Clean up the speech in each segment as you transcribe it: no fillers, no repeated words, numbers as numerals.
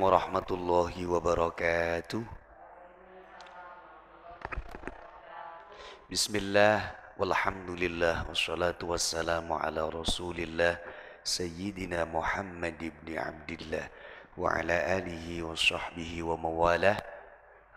warahmatullahi wabarakatuh. Bismillah, walhamdulillah, wassalatu wassalamu ala rasulillah Sayyidina Muhammad ibn Abdillah wa ala alihi wa sahbihi wa mawalah.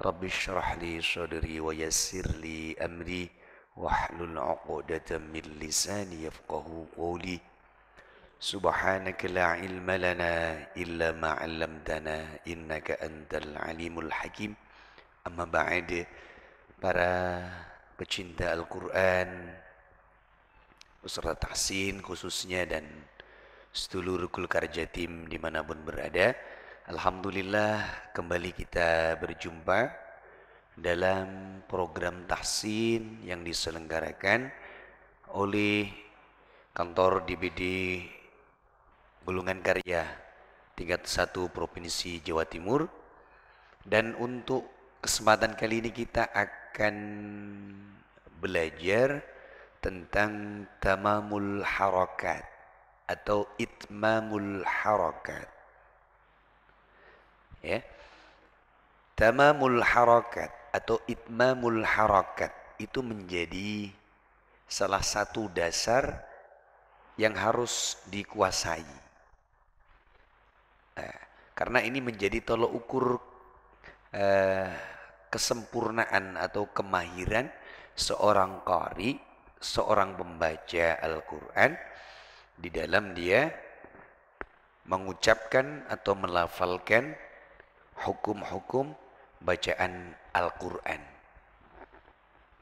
Rabbi syrah li sadri wa yassir li amri wahlul 'uqdatam min lisani yafqahu qawli. Subhanaka la ilma lana illa ma 'allamtana innaka antal alimul hakim. Amma ba'd, para pecinta Al-Quran beserta tahsin khususnya dan sedulur Kulkar Jatim dimanapun berada, alhamdulillah kembali kita berjumpa dalam program tahsin yang diselenggarakan oleh kantor DPD Golongan Karya tingkat 1 Provinsi Jawa Timur. Dan untuk kesempatan kali ini kita akan belajar tentang tamamul harakat atau itmamul harakat. Ya. Tamamul harakat atau itmamul harakat itu menjadi salah satu dasar yang harus dikuasai. Karena ini menjadi tolok ukur kesempurnaan atau kemahiran seorang qari, seorang pembaca Al-Quran di dalam dia mengucapkan atau melafalkan hukum-hukum bacaan Al-Quran.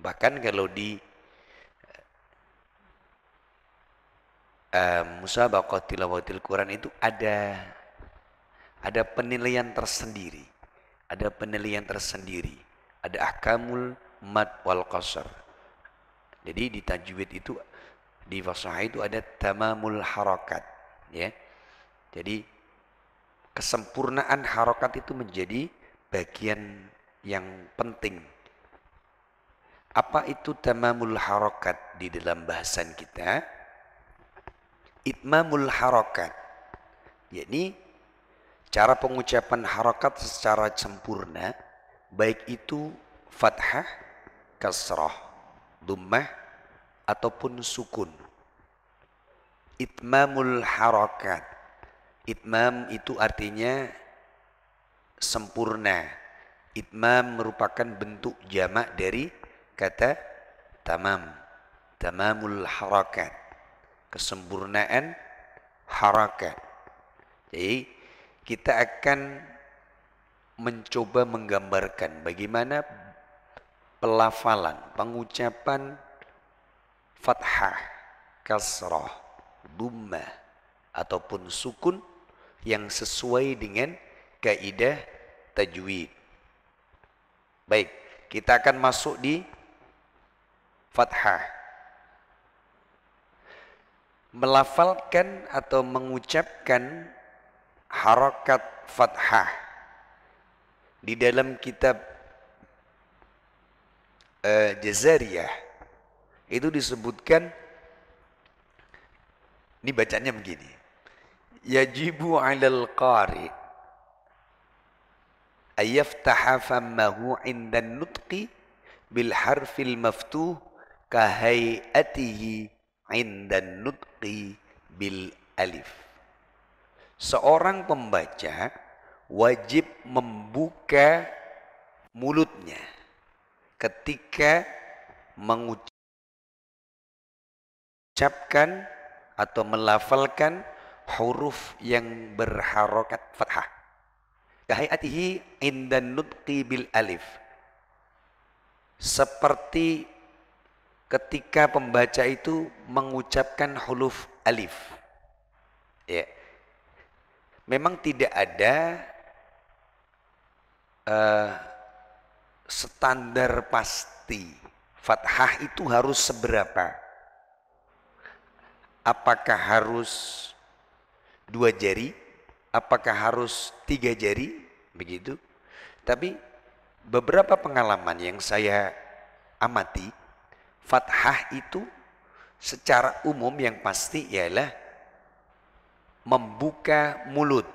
Bahkan kalau di musabaqah tilawatil Quran itu ada penilaian tersendiri. Ada penilaian tersendiri, ada ahkamul mad wal qasar. Jadi di tajwid itu, di fasahah itu ada tamamul harakat, ya. Jadi kesempurnaan harakat itu menjadi bagian yang penting. Apa itu tamamul harakat di dalam bahasan kita? Itmamul harakat, yakni cara pengucapan harakat secara sempurna, baik itu fathah, kasrah, dhammah ataupun sukun. Itmamul harakat. Itmam itu artinya sempurna. Itmam merupakan bentuk jamak dari kata tamam. Tamamul harakat. Kesempurnaan harakat. Jadi kita akan mencoba menggambarkan bagaimana pelafalan, pengucapan fathah, kasrah, dhammah ataupun sukun yang sesuai dengan kaidah tajwid. Baik, kita akan masuk di fathah. Melafalkan atau mengucapkan harakat fathah di dalam kitab Jazariyah itu disebutkan, ini bacanya begini: yajibu 'alal qari ayyaftaha fammahu 'inda nutqi bil harfil maftuh ka hayatihi 'inda nutqi bil alif. Seorang pembaca wajib membuka mulutnya ketika mengucapkan atau melafalkan huruf yang berharokat fathah. Kahayatihi indan nutqi bil alif. Seperti ketika pembaca itu mengucapkan huruf alif. Ya. Memang tidak ada standar pasti fathah itu harus seberapa. Apakah harus 2 jari? Apakah harus 3 jari? Begitu. Tapi beberapa pengalaman yang saya amati, fathah itu secara umum yang pasti ialah membuka mulut,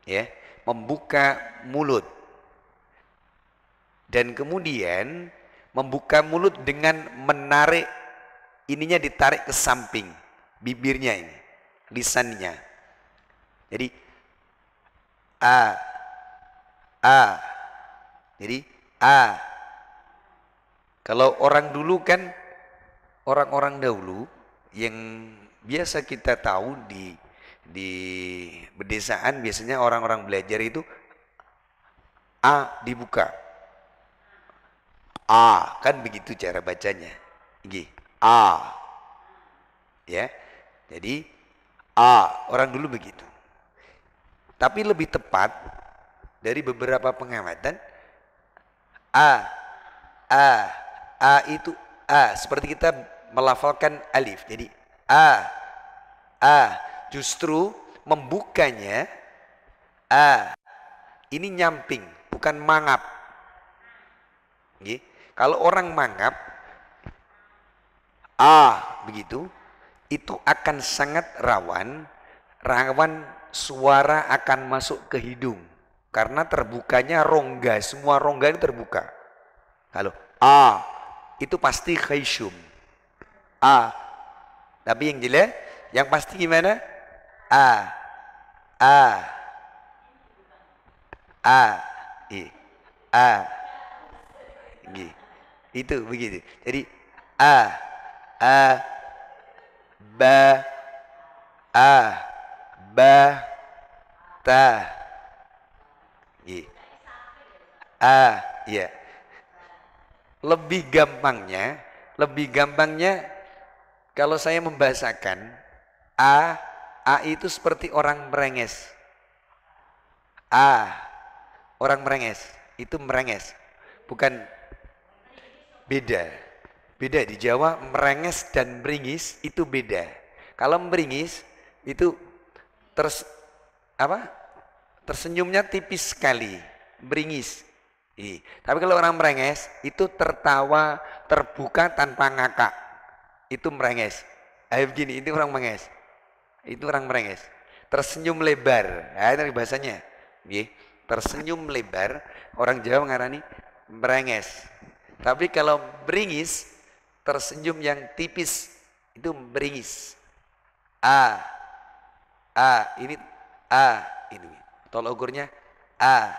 ya, membuka mulut. Dan kemudian membuka mulut dengan menarik, ininya ditarik ke samping, bibirnya ini, lisannya. Jadi a, a. Jadi a. Kalau orang dulu kan, orang-orang dahulu yang biasa kita tahu di pedesaan, biasanya orang-orang belajar itu a dibuka. A, kan begitu cara bacanya. Gini, A. Ya. Jadi A, orang dulu begitu. Tapi lebih tepat dari beberapa pengamatan, A. A. A itu A, seperti kita melafalkan alif. Jadi A. A. Justru membukanya A. Ini nyamping, bukan mangap. Gini. Kalau orang mangap, begitu, itu akan sangat rawan suara akan masuk ke hidung. Karena terbukanya rongga, semua rongga itu terbuka. Kalau itu pasti khayshum. Tapi yang jelas, yang pasti gimana? A. Itu begitu. Jadi a, ba, ta, ya. Lebih gampangnya kalau saya membahasakan a itu seperti orang merenges. Orang merenges, itu merenges, bukan. Beda di Jawa, merenges dan meringis itu beda. Kalau meringis itu tersenyumnya tipis sekali, meringis. Tapi kalau orang merenges itu tertawa terbuka tanpa ngakak, itu merenges. Begini, itu orang merenges. Itu orang merenges. Tersenyum lebar, itu bahasanya. Tersenyum lebar, orang Jawa mengarani merenges. Tapi kalau beringis, tersenyum yang tipis, itu beringis. Ini ini tolak ukurnya a.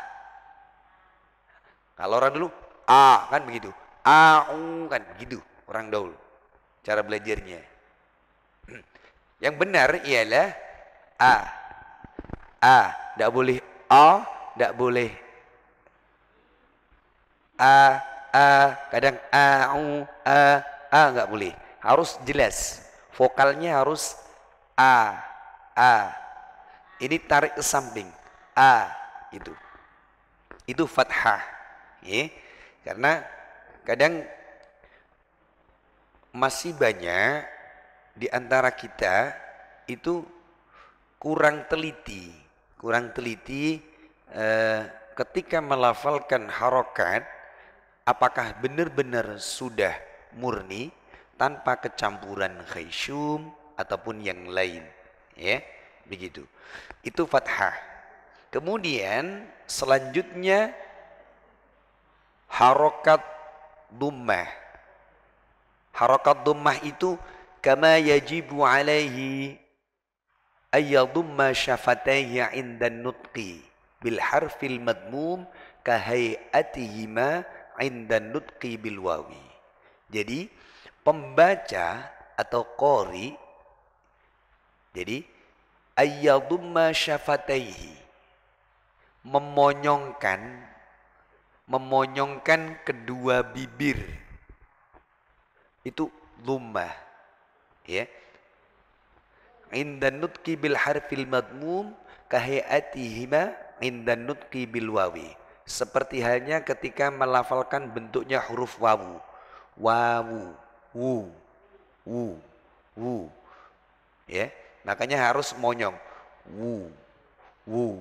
Kalau orang dulu kan begitu, kan begitu orang dahulu cara belajarnya. Yang benar ialah tidak boleh tidak boleh kadang nggak boleh, harus jelas vokalnya, harus ini tarik ke samping, itu fathah, karena kadang masih banyak di antara kita itu kurang teliti ketika melafalkan harokat. Apakah benar-benar sudah murni tanpa kecampuran khayshum ataupun yang lain, ya begitu. Itu fathah. Kemudian selanjutnya harokat dhammah. Harokat dhammah itu kama yajibu alaihi ayyadumma syafatayhi indan nutqi bil harfil madmum kahayatihima indan nutqi bil wawi. Jadi pembaca atau qori, jadi ayyadumma syafataihi, memonyongkan kedua bibir, itu dhummah, ya. Indan nutqi bil harfil madmum kahayatihima indan nutqi bil wawi. Seperti halnya ketika melafalkan bentuknya huruf wawu. Wawu, wu. Ya, makanya harus monyong. Wu.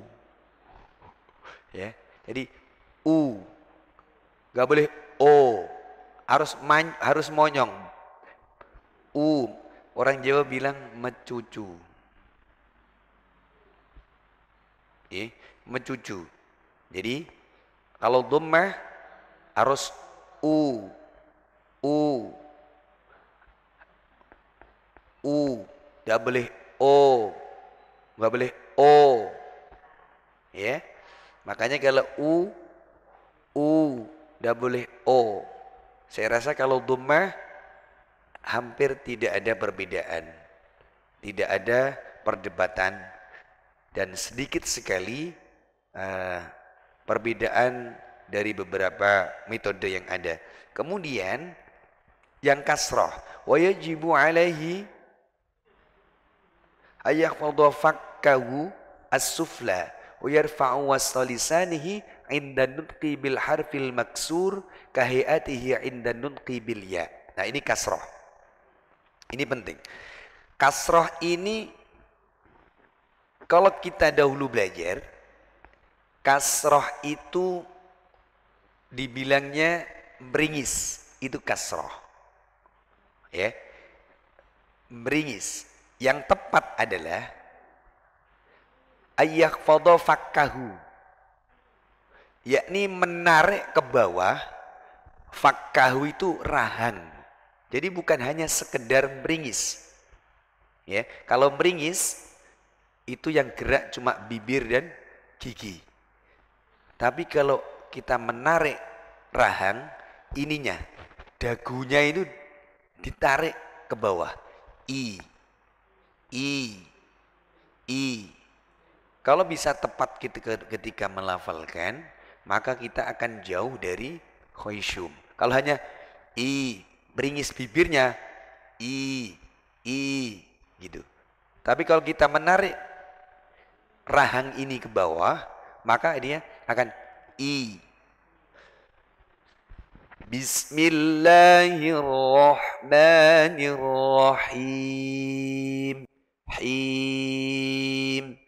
Ya. Jadi enggak boleh o. Harus monyong. Orang Jawa bilang mecucu. mencucu. Jadi kalau dhammah harus u, u, tidak boleh o, nggak boleh o, ya. Makanya kalau tidak boleh o. Saya rasa kalau dhammah hampir tidak ada perbedaan, tidak ada perdebatan, dan sedikit sekali perbedaan dari beberapa metode yang ada. Kemudian yang kasrah, wa yajibu alaihi ayakhfadha fakkahu as-sufla wa yarfa'u wasla lisanihi 'inda nutqi bil harfil maksur ka hayatihi 'inda nutqi bil ya. Nah, ini kasrah. Ini penting. Kasrah ini kalau kita dahulu belajar, kasrah itu dibilangnya meringis, itu kasrah. Ya. Meringis. Yang tepat adalah ayakhfadha fakkahu, yakni menarik ke bawah. Fakkahu itu rahang. Jadi bukan hanya sekedar meringis. Ya, kalau meringis itu yang gerak cuma bibir dan gigi. Tapi kalau kita menarik rahang, ininya, dagunya itu ditarik ke bawah. I. Kalau bisa tepat ketika melafalkan, maka kita akan jauh dari khusyum. Kalau hanya beringis bibirnya, gitu. Tapi kalau kita menarik rahang ini ke bawah, maka dia akan Bismillahirrahmanirrahim. Him.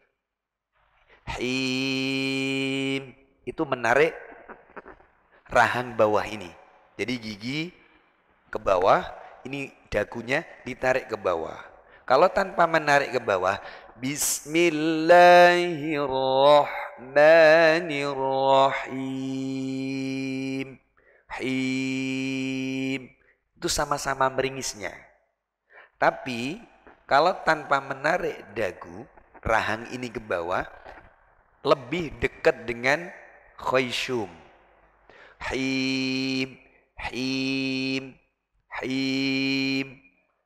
Itu menarik rahang bawah ini. Jadi gigi ke bawah, ini dagunya ditarik ke bawah. Kalau tanpa menarik ke bawah, Bismillahirrahmanirrahim. Him. Itu sama-sama meringisnya. Tapi kalau tanpa menarik dagu, rahang ini ke bawah, lebih dekat dengan khusyum. Him.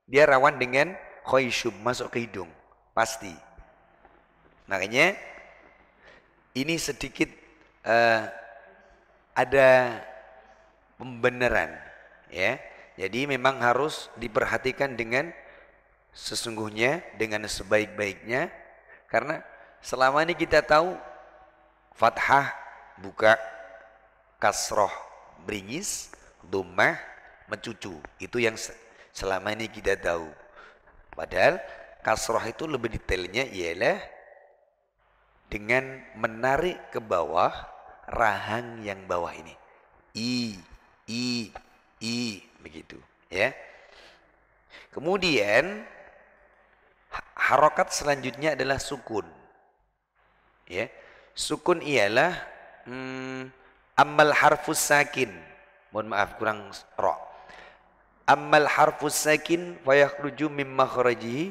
Dia rawan dengan khusyum, masuk ke hidung. Pasti. Makanya ini sedikit ada pembenaran, ya. Jadi memang harus diperhatikan dengan sesungguhnya, dengan sebaik-baiknya, karena selama ini kita tahu fathah buka, kasroh beringis, dhammah mencucu. Itu yang selama ini kita tahu. Padahal kasroh itu lebih detailnya ialah dengan menarik ke bawah rahang yang bawah ini. Begitu, ya. Kemudian harokat selanjutnya adalah sukun. Ya. Sukun ialah ammal harfus sakin. Mohon maaf kurang ra. Ammal harfus sakin fa yakhruju min makhrajihi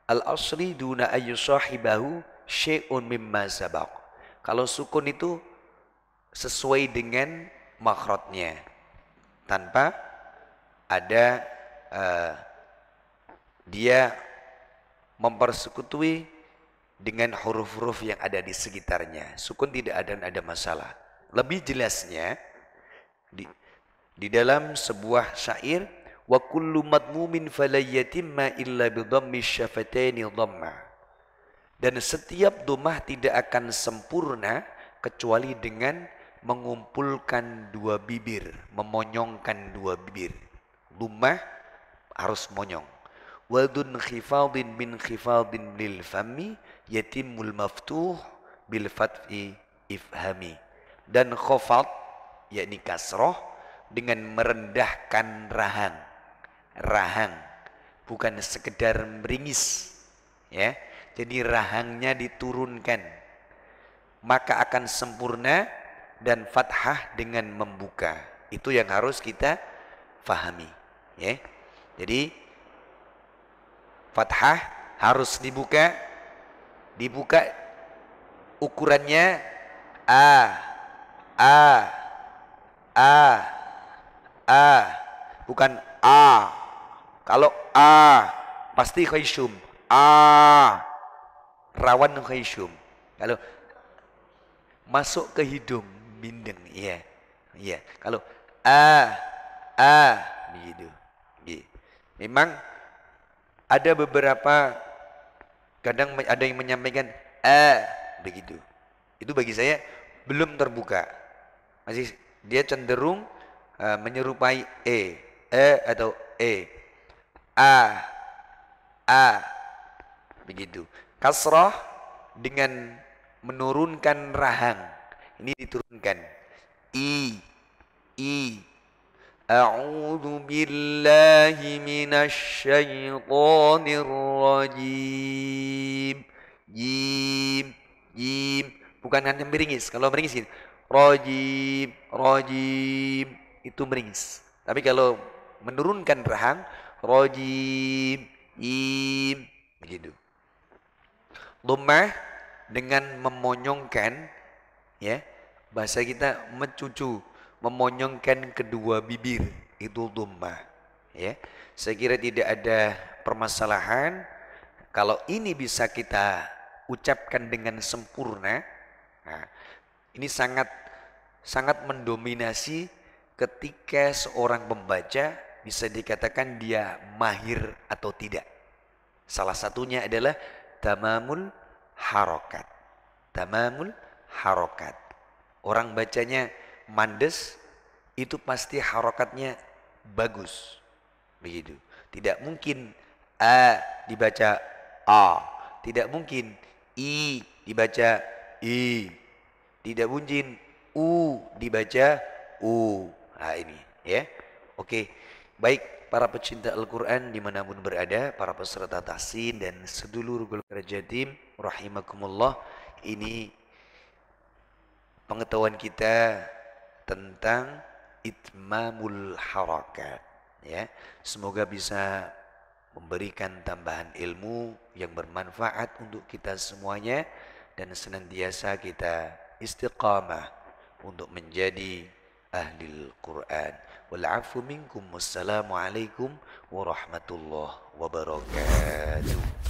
al-asli duna ayyusahibahu syai'un mimma sabaq. Kalau sukun itu sesuai dengan makhrajnya, tanpa ada dia mempersekutui dengan huruf-huruf yang ada di sekitarnya. Sukun tidak ada masalah. Lebih jelasnya di dalam sebuah syair, wa kullu madmumin fala yatimma illa bi dhammi syafataini dhamma. Dan setiap dhammah tidak akan sempurna kecuali dengan mengumpulkan dua bibir, memonyongkan dua bibir. Dhammah harus monyong. Wadun khifadin min khifadin lil fami yatimul maftuh bil fathi ifhami. Dan khafad yakni kasroh dengan merendahkan rahang, bukan sekedar meringis, ya. Jadi rahangnya diturunkan, maka akan sempurna, dan fathah dengan membuka. Itu yang harus kita fahami, ya. Jadi fathah harus dibuka, ukurannya a, a, a, a, bukan a. Kalau a pasti khaysyum, a rawan khaysyum. Kalau masuk ke hidung bindeng, iya, iya. Kalau a begitu. Memang ada beberapa, kadang ada yang menyampaikan begitu. Itu bagi saya belum terbuka. Masih dia cenderung menyerupai atau a begitu. Kasrah dengan menurunkan rahang. Ini diturunkan. I. A'udzu billahi minasy syaithanir rajim. Jim. Bukan hanya meringis. Kalau meringis ini rajim itu meringis. Tapi kalau menurunkan rahang, rajim, begitu. Dhammah dengan memonyongkan, ya, bahasa kita mencucu, memonyongkan kedua bibir, itu dhammah, ya. Saya kira tidak ada permasalahan kalau ini bisa kita ucapkan dengan sempurna. Nah, ini sangat mendominasi ketika seorang pembaca bisa dikatakan dia mahir atau tidak. Salah satunya adalah tamamul harokat. Tamamul harokat. Orang bacanya mandes, itu pasti harokatnya bagus. Begitu. Tidak mungkin a dibaca a. Tidak mungkin i dibaca i. Tidak mungkin u dibaca u. Nah ini, ya. Oke. Baik para pecinta Al-Quran dimanapun berada, para peserta tahsin dan sedulur Golkar Jatim rahimakumullah. Ini pengetahuan kita tentang itmamul harakat, ya. Semoga bisa memberikan tambahan ilmu yang bermanfaat untuk kita semuanya, dan senantiasa kita istiqamah untuk menjadi ahli Al-Quran. Wal'afu minkum. Wassalamualaikum warahmatullahi wabarakatuh.